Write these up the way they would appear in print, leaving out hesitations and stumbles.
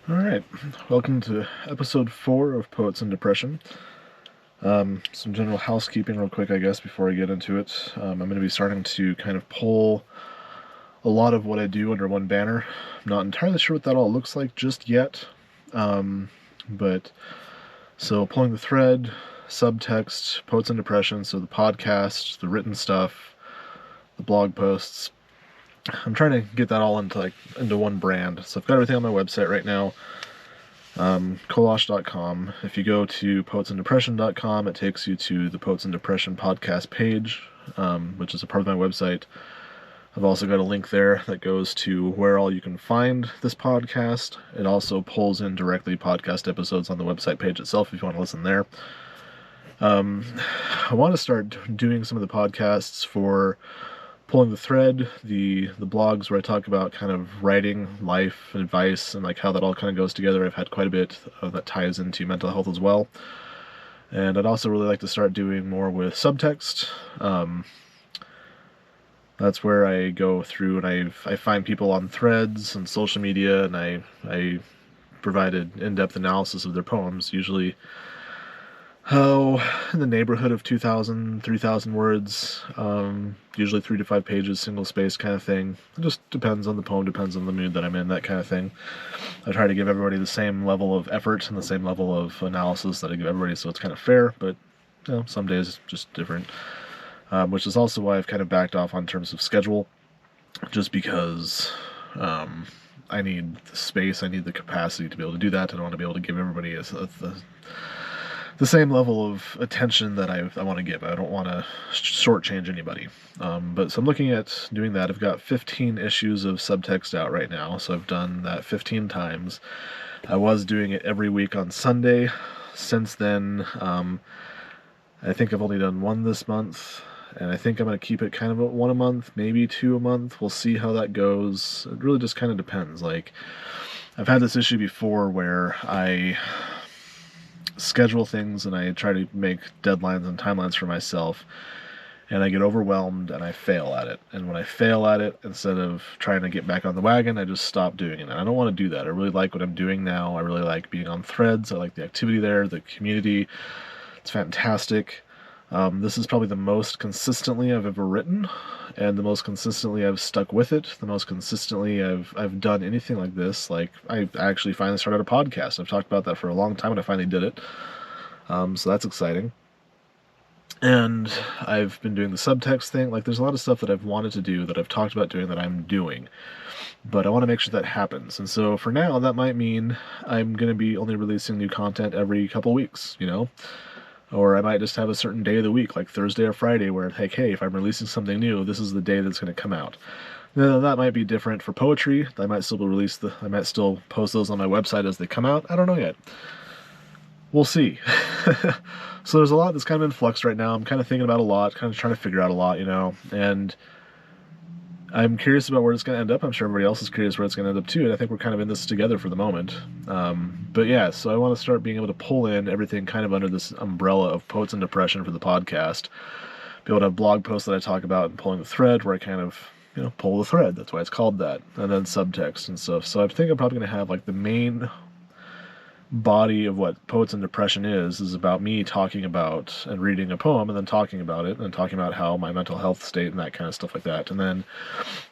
Alright, welcome to episode 4 of Poets and Depression. Some general housekeeping real quick, I guess, before I get into it. I'm going to be starting to kind of pull a lot of what I do under one banner. I'm not entirely sure what that all looks like just yet. But, so pulling the thread, subtext, Poets and Depression, so the podcast, the written stuff, the blog posts. I'm trying to get that all into one brand. So I've got everything on my website right now. Kolosh.com. If you go to poetsanddepression.com, it takes you to the Poets and Depression podcast page, which is a part of my website. I've also got a link there that goes to where all you can find this podcast. It also pulls in directly podcast episodes on the website page itself if you want to listen there. I want to start doing some of the podcasts for pulling the thread, the blogs where I talk about kind of writing, life, and advice, and like how that all kind of goes together. I've had quite a bit that ties into mental health as well. And I'd also really like to start doing more with subtext. That's where I go through and I find people on threads and social media, and I provided in-depth analysis of their poems, usually in the neighborhood of 2,000, 3,000 words, usually 3 to 5 pages, single space kind of thing. It just depends on the poem, depends on the mood that I'm in, that kind of thing. I try to give everybody the same level of effort and the same level of analysis that I give everybody, so it's kind of fair, but some days it's just different. Which is also why I've kind of backed off on terms of schedule, just because I need the space, I need the capacity to be able to do that, and I want to be able to give everybody the same level of attention that I want to give. I don't want to shortchange anybody. So I'm looking at doing that. I've got 15 issues of subtext out right now, so I've done that 15 times. I was doing it every week on Sunday. Since then, I think I've only done one this month, and I think I'm going to keep it kind of at one a month, maybe 2 a month. We'll see how that goes. It really just kind of depends. Like, I've had this issue before where I schedule things and I try to make deadlines and timelines for myself, and I get overwhelmed and I fail at it. And when I fail at it, instead of trying to get back on the wagon, I just stop doing it. And I don't want to do that. I really like what I'm doing now. I really like being on threads. I like the activity there, the community. It's fantastic. This is probably the most consistently I've ever written, and the most consistently I've stuck with it, the most consistently I've done anything like this. Like, I actually finally started a podcast. I've talked about that for a long time, and I finally did it. So that's exciting. And I've been doing the subtext thing. Like, there's a lot of stuff that I've wanted to do, that I've talked about doing, that I'm doing. But I want to make sure that happens. And so for now, that might mean I'm going to be only releasing new content every couple weeks, Or I might just have a certain day of the week, like Thursday or Friday, where, like, hey, if I'm releasing something new, this is the day that's going to come out. Now, that might be different for poetry. I might still post those on my website as they come out. I don't know yet. We'll see. So there's a lot that's kind of in flux right now. I'm kind of thinking about a lot, kind of trying to figure out a lot, and I'm curious about where it's going to end up. I'm sure everybody else is curious where it's going to end up too, and I think we're kind of in this together for the moment. But yeah, so I want to start being able to pull in everything kind of under this umbrella of Poets and Depression for the podcast. Be able to have blog posts that I talk about and pulling the thread where I kind of, pull the thread. That's why it's called that. And then subtext and stuff. So I think I'm probably going to have like the main body of what Poets and Depression is about me talking about and reading a poem and then talking about it and talking about how my mental health state and that kind of stuff like that. And then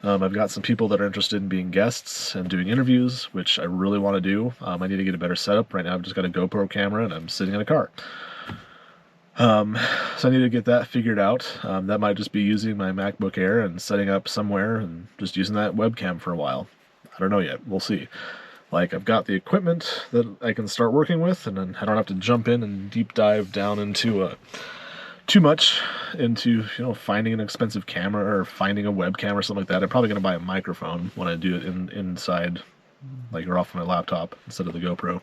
I've got some people that are interested in being guests and doing interviews, which I really want to do. I need to get a better setup. Right now I've just got a GoPro camera and I'm sitting in a car. So I need to get that figured out. That might just be using my MacBook Air and setting up somewhere and just using that webcam for a while. I don't know yet. We'll see. Like, I've got the equipment that I can start working with, and then I don't have to jump in and deep dive down into too much into, finding an expensive camera or finding a webcam or something like that. I'm probably going to buy a microphone when I do it inside, like, or off my laptop instead of the GoPro.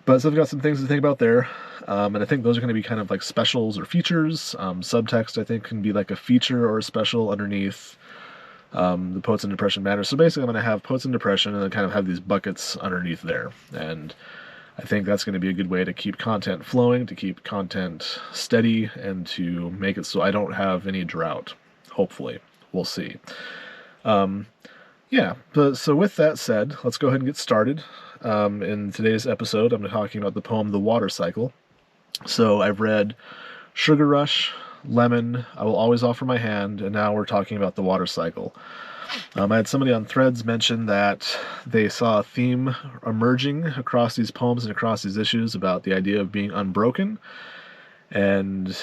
But so I've got some things to think about there, and I think those are going to be kind of like specials or features. Subtext, I think, can be like a feature or a special underneath the Poets and Depression banner. So basically I'm going to have Poets and Depression and then kind of have these buckets underneath there. And I think that's going to be a good way to keep content flowing, to keep content steady, and to make it so I don't have any drought. Hopefully. We'll see. Yeah, but so with that said, let's go ahead and get started. In today's episode, I'm talking about the poem The Water Cycle. So I've read Sugar Rush, Lemon, I Will Always Offer My Hand, and now we're talking about The Water Cycle. I had somebody on Threads mention that they saw a theme emerging across these poems and across these issues about the idea of being unbroken, and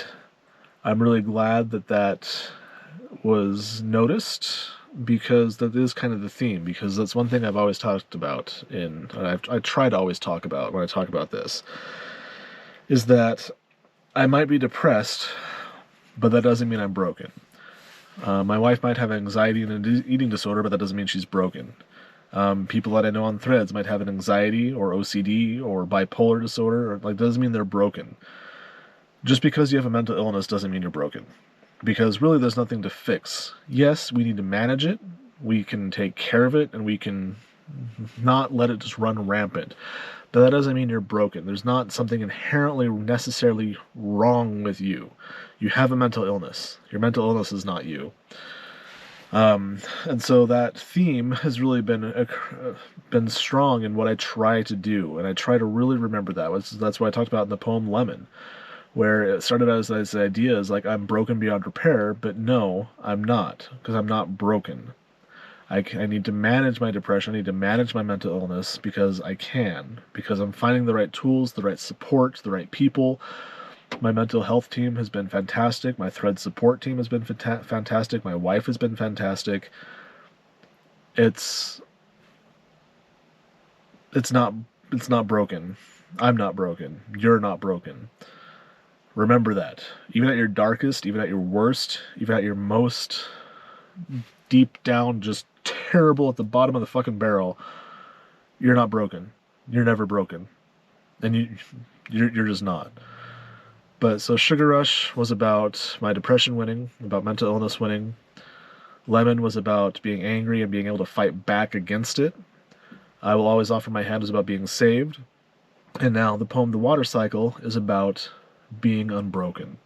I'm really glad that that was noticed, because that is kind of the theme, because that's one thing I've always talked about I try to always talk about when I talk about this, is that I might be depressed, but that doesn't mean I'm broken. My wife might have anxiety and an eating disorder, but that doesn't mean she's broken. People that I know on Threads might have an anxiety or OCD or bipolar disorder, or like, doesn't mean they're broken. Just because you have a mental illness doesn't mean you're broken. Because really there's nothing to fix. Yes, we need to manage it, we can take care of it, and we can not let it just run rampant. But that doesn't mean you're broken. There's not something inherently necessarily wrong with you. You have a mental illness. Your mental illness is not you. And so that theme has really been strong in what I try to do, and I try to really remember that. That's what I talked about in the poem Lemon, where it started as this idea is like, I'm broken beyond repair, but no, I'm not, because I'm not broken. I need to manage my depression, I need to manage my mental illness, because because I'm finding the right tools, the right support, the right people. My mental health team has been fantastic, my Thread support team has been fantastic, my wife has been fantastic. It's not broken. I'm not broken. You're not broken. Remember that. Even at your darkest, even at your worst, even at your most deep down, just terrible at the bottom of the fucking barrel, you're not broken. You're never broken. And you're just not. But so Sugar Rush was about my depression winning, about mental illness winning. Lemon was about being angry and being able to fight back against it. I Will Always Offer My Hand is about being saved. And now the poem The Water Cycle is about being unbroken.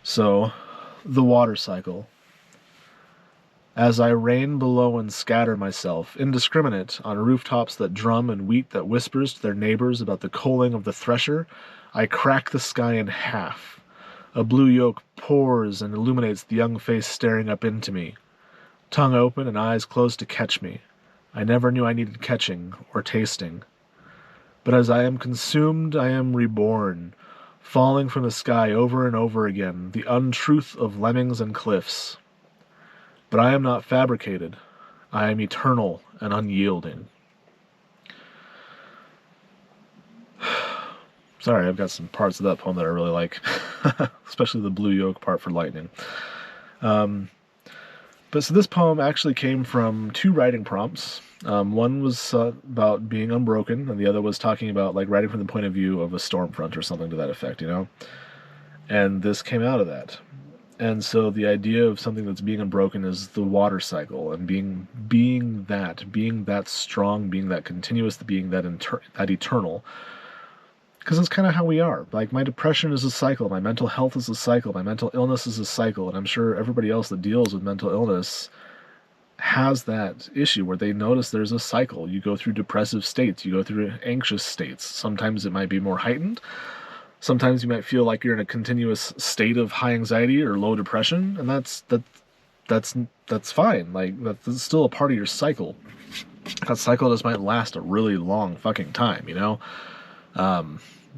So, the water cycle. As I rain below and scatter myself, indiscriminate, on rooftops that drum and wheat that whispers to their neighbors about the coaling of the thresher, I crack the sky in half. A blue yolk pours and illuminates the young face staring up into me. Tongue open and eyes closed to catch me. I never knew I needed catching or tasting. But as I am consumed, I am reborn, falling from the sky over and over again, the untruth of lemmings and cliffs. But I am not fabricated. I am eternal and unyielding. Sorry, I've got some parts of that poem that I really like, especially the blue yolk part for lightning. But so this poem actually came from two writing prompts. One was about being unbroken, and the other was talking about like writing from the point of view of a storm front or something to that effect, you know? And this came out of that. And so the idea of something that's being unbroken is the water cycle, and being that strong, being that continuous, being that eternal. Because that's kind of how we are. Like, my depression is a cycle, my mental health is a cycle, my mental illness is a cycle, and I'm sure everybody else that deals with mental illness has that issue where they notice there's a cycle. You go through depressive states, you go through anxious states. Sometimes it might be more heightened. Sometimes you might feel like you're in a continuous state of high anxiety or low depression, and that's fine. Like, that's still a part of your cycle. That cycle just might last a really long fucking time, you know?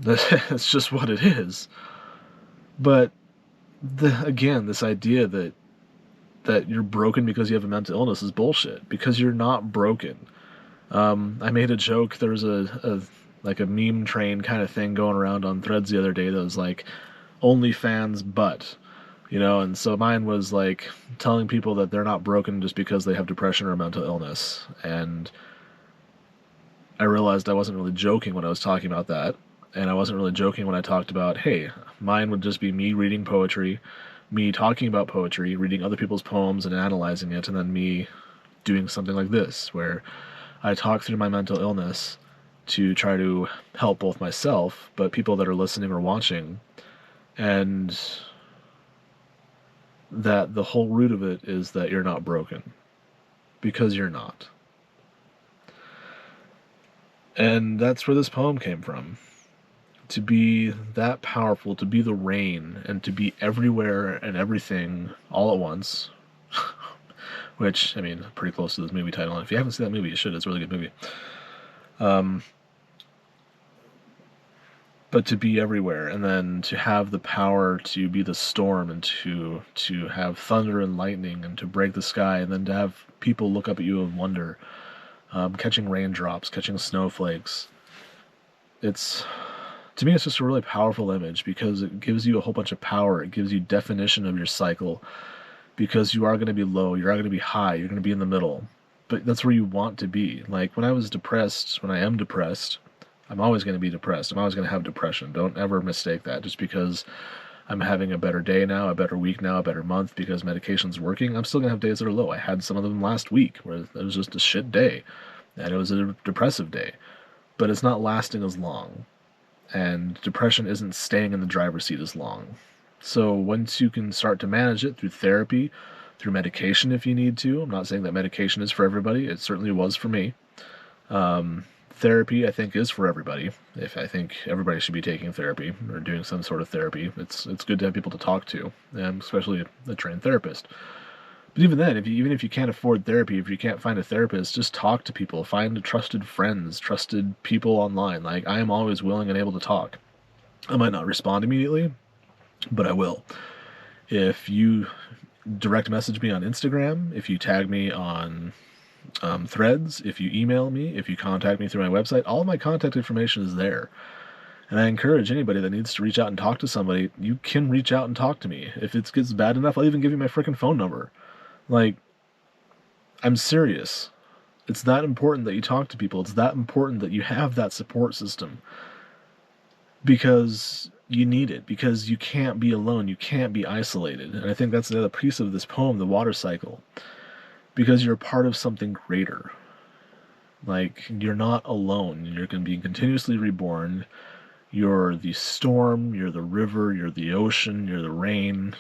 That's just what it is. But again, this idea that you're broken because you have a mental illness is bullshit, because you're not broken. I made a joke. There was a meme train kind of thing going around on Threads the other day that was like, OnlyFans but, you know, and so mine was like telling people that they're not broken just because they have depression or a mental illness. And I realized I wasn't really joking when I was talking about that, and I wasn't really joking when I talked about, hey, mine would just be me reading poetry, me talking about poetry, reading other people's poems and analyzing it, and then me doing something like this, where I talk through my mental illness to try to help both myself, but people that are listening or watching, and that the whole root of it is that you're not broken. because you're not. And that's where this poem came from. To be that powerful, to be the rain, and to be everywhere and everything all at once. Which, I mean, pretty close to this movie title. And if you haven't seen that movie, you should. It's a really good movie. But to be everywhere, and then to have the power to be the storm, and to have thunder and lightning, and to break the sky, and then to have people look up at you in wonder, catching raindrops, catching snowflakes. To me, it's just a really powerful image because it gives you a whole bunch of power. It gives you definition of your cycle because you are going to be low, you're going to be high, you're going to be in the middle. But that's where you want to be. Like when I was depressed, when I am depressed, I'm always going to be depressed. I'm always going to have depression. Don't ever mistake that. Just because I'm having a better day now, a better week now, a better month because medication's working, I'm still going to have days that are low. I had some of them last week where it was just a shit day and it was a depressive day. But it's not lasting as long. And depression isn't staying in the driver's seat as long. So once you can start to manage it through therapy, through medication if you need to, I'm not saying that medication is for everybody, it certainly was for me. Therapy, I think, is for everybody. I think everybody should be taking therapy or doing some sort of therapy. It's good to have people to talk to, and especially a trained therapist. But even then, even if you can't afford therapy, if you can't find a therapist, just talk to people. Find trusted friends, trusted people online. Like, I am always willing and able to talk. I might not respond immediately, but I will. If you direct message me on Instagram, if you tag me on Threads, if you email me, if you contact me through my website, all of my contact information is there. And I encourage anybody that needs to reach out and talk to somebody, you can reach out and talk to me. If it gets bad enough, I'll even give you my freaking phone number. Like, I'm serious. It's that important that you talk to people. It's that important that you have that support system. Because you need it. Because you can't be alone. You can't be isolated. And I think that's the other piece of this poem, the water cycle. Because you're a part of something greater. Like, you're not alone. You're going to be continuously reborn. You're the storm. You're the river. You're the ocean. You're the rain.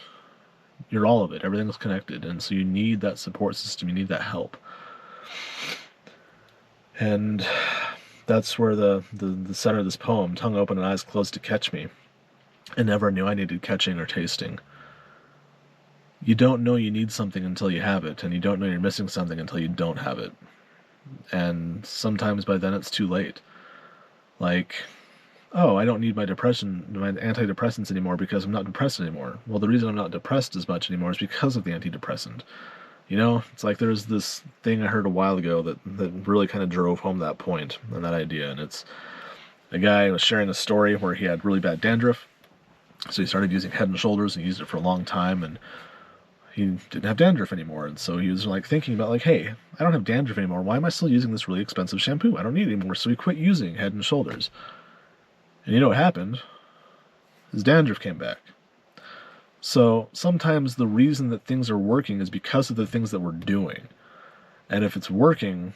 You're all of it. Everything's connected. And so you need that support system. You need that help. And that's where the center of this poem, tongue open and eyes closed to catch me. I never knew I needed catching or tasting. You don't know you need something until you have it, and you don't know you're missing something until you don't have it. And sometimes by then it's too late. Like, oh, I don't need my antidepressants anymore because I'm not depressed anymore. Well, the reason I'm not depressed as much anymore is because of the antidepressant. You know, it's like there's this thing I heard a while ago that really kind of drove home that point and that idea. And it's a guy was sharing a story where he had really bad dandruff. So he started using Head and Shoulders and used it for a long time, and he didn't have dandruff anymore. And so he was like thinking about like, hey, I don't have dandruff anymore. Why am I still using this really expensive shampoo? I don't need it anymore. So he quit using Head and Shoulders. And you know what happened? His dandruff came back. So sometimes the reason that things are working is because of the things that we're doing. And if it's working,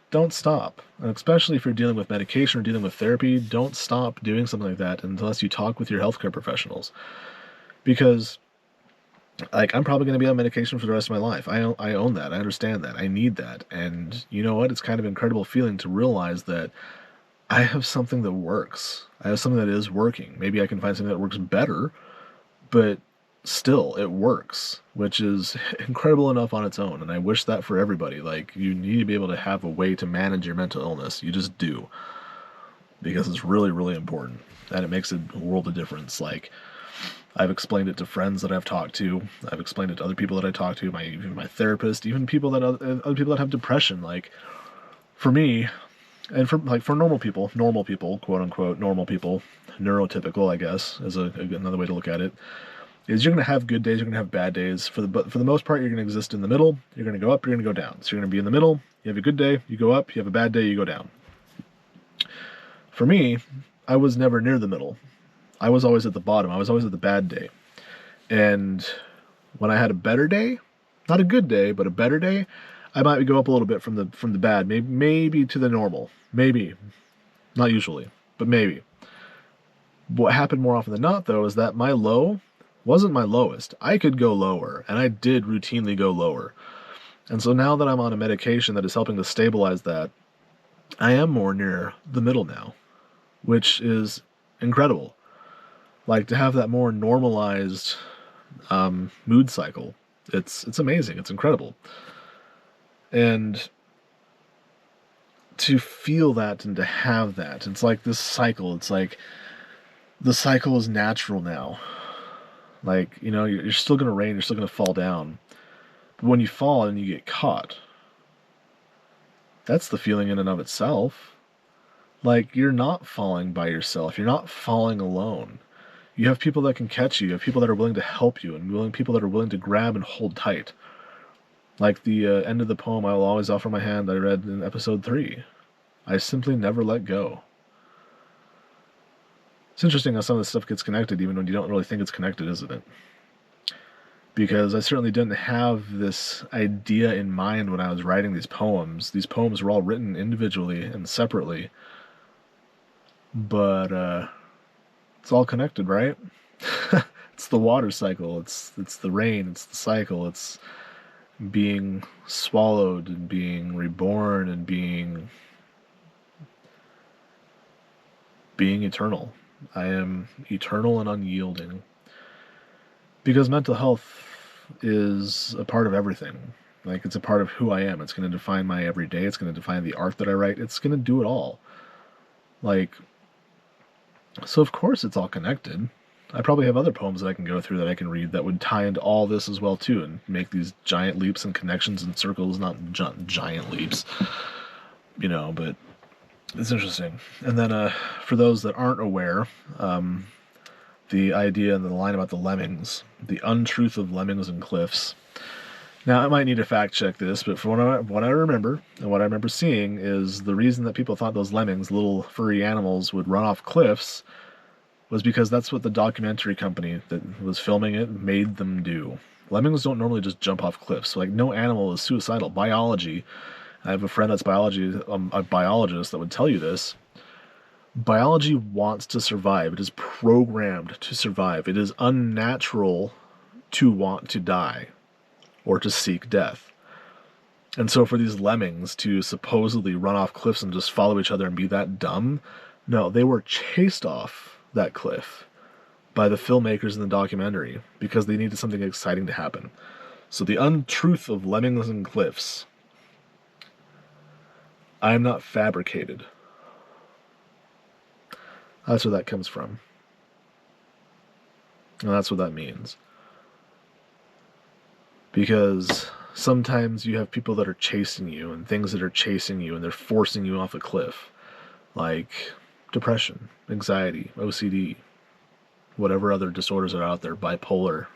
don't stop. And especially if you're dealing with medication or dealing with therapy, don't stop doing something like that unless you talk with your healthcare professionals. Because, like, I'm probably going to be on medication for the rest of my life. I own that. I understand that. I need that. And you know what? It's kind of an incredible feeling to realize that I have something that works. I have something that is working. Maybe I can find something that works better, but still, it works, which is incredible enough on its own. And I wish that for everybody. Like, you need to be able to have a way to manage your mental illness. You just do. Because it's really, really important. And it makes a world of difference. Like, I've explained it to friends that I've talked to. I've explained it to other people that I talk to, even my therapist, even people that other people that have depression. Like, for me, and for normal people, quote unquote, normal people, neurotypical, I guess, is another way to look at it. Is you're going to have good days, you're going to have bad days. But for the most part, you're going to exist in the middle. You're going to go up, you're going to go down. So you're going to be in the middle. You have a good day, you go up. You have a bad day, you go down. For me, I was never near the middle. I was always at the bottom. I was always at the bad day. And when I had a better day, not a good day, but a better day, I might go up a little bit from the bad, maybe to the normal. Maybe. Not usually, but maybe. What happened more often than not, though, is that my low wasn't my lowest. I could go lower, and I did routinely go lower. And so now that I'm on a medication that is helping to stabilize that, I am more near the middle now, which is incredible. Like, to have that more normalized mood cycle, it's amazing. It's incredible. And to feel that and to have that, it's like this cycle. It's like the cycle is natural now. Like, you're still going to rain, you're still going to fall down. But when you fall and you get caught, that's the feeling in and of itself. Like, you're not falling by yourself. You're not falling alone. You have people that can catch you. You have people that are willing to help you, and people that are willing to grab and hold tight. Like the end of the poem, "I will always offer my hand," I read in episode 3. I simply never let go. It's interesting how some of this stuff gets connected even when you don't really think it's connected, isn't it? Because I certainly didn't have this idea in mind when I was writing these poems. These poems were all written individually and separately. But it's all connected, right? It's the water cycle. It's the rain. It's the cycle. It's being swallowed and being reborn and being eternal. I am eternal and unyielding. Because mental health is a part of everything. Like, it's a part of who I am. It's going to define my everyday. It's going to define the art that I write. It's going to do it all. Like, so of course it's all connected. I probably have other poems that I can go through that I can read that would tie into all this as well too, and make these giant leaps and connections and circles, not giant leaps, but it's interesting. And then for those that aren't aware, the idea and the line about the lemmings, the untruth of lemmings and cliffs. Now, I might need to fact check this, but from what I remember, and what I remember seeing, is the reason that people thought those lemmings, little furry animals, would run off cliffs was because that's what the documentary company that was filming it made them do. Lemmings don't normally just jump off cliffs. Like, no animal is suicidal. Biology, I have a friend that's a biologist that would tell you this. Biology wants to survive. It is programmed to survive. It is unnatural to want to die or to seek death. And so for these lemmings to supposedly run off cliffs and just follow each other and be that dumb, no, they were chased off that cliff by the filmmakers in the documentary because they needed something exciting to happen. So the untruth of lemmings and cliffs. I am not fabricated. That's where that comes from. And that's what that means. Because sometimes you have people that are chasing you and things that are chasing you and they're forcing you off a cliff. Like depression, anxiety, OCD, whatever other disorders are out there, bipolar,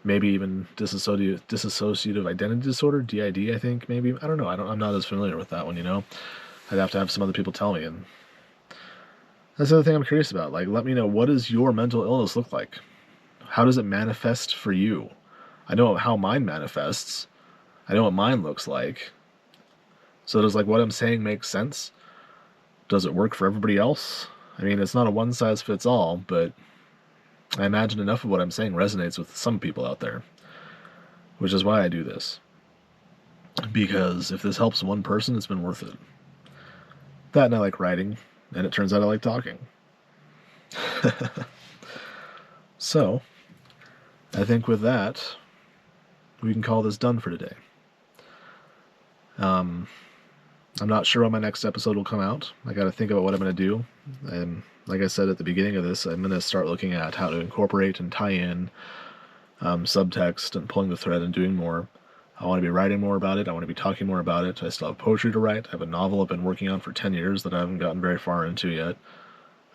maybe even dissociative identity disorder, DID, I think, maybe. I don't know. I'm not as familiar with that one, I'd have to have some other people tell me. And that's the other thing I'm curious about. Like, let me know, what does your mental illness look like? How does it manifest for you? I know how mine manifests. I know what mine looks like. So does, what I'm saying make sense? Does it work for everybody else? I mean, it's not a one-size-fits-all, but I imagine enough of what I'm saying resonates with some people out there, which is why I do this. Because if this helps one person, it's been worth it. That, and I like writing, and it turns out I like talking. So, I think with that, we can call this done for today. I'm not sure when my next episode will come out. I got to think about what I'm going to do. And like I said at the beginning of this, I'm going to start looking at how to incorporate and tie in subtext and pulling the thread and doing more. I want to be writing more about it. I want to be talking more about it. I still have poetry to write. I have a novel I've been working on for 10 years that I haven't gotten very far into yet.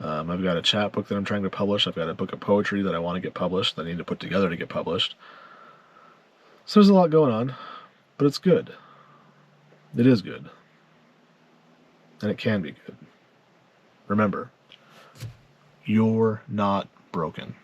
I've got a chapbook that I'm trying to publish. I've got a book of poetry that I want to get published, that I need to put together to get published. So there's a lot going on, but it's good. It is good. And it can be good. Remember, you're not broken.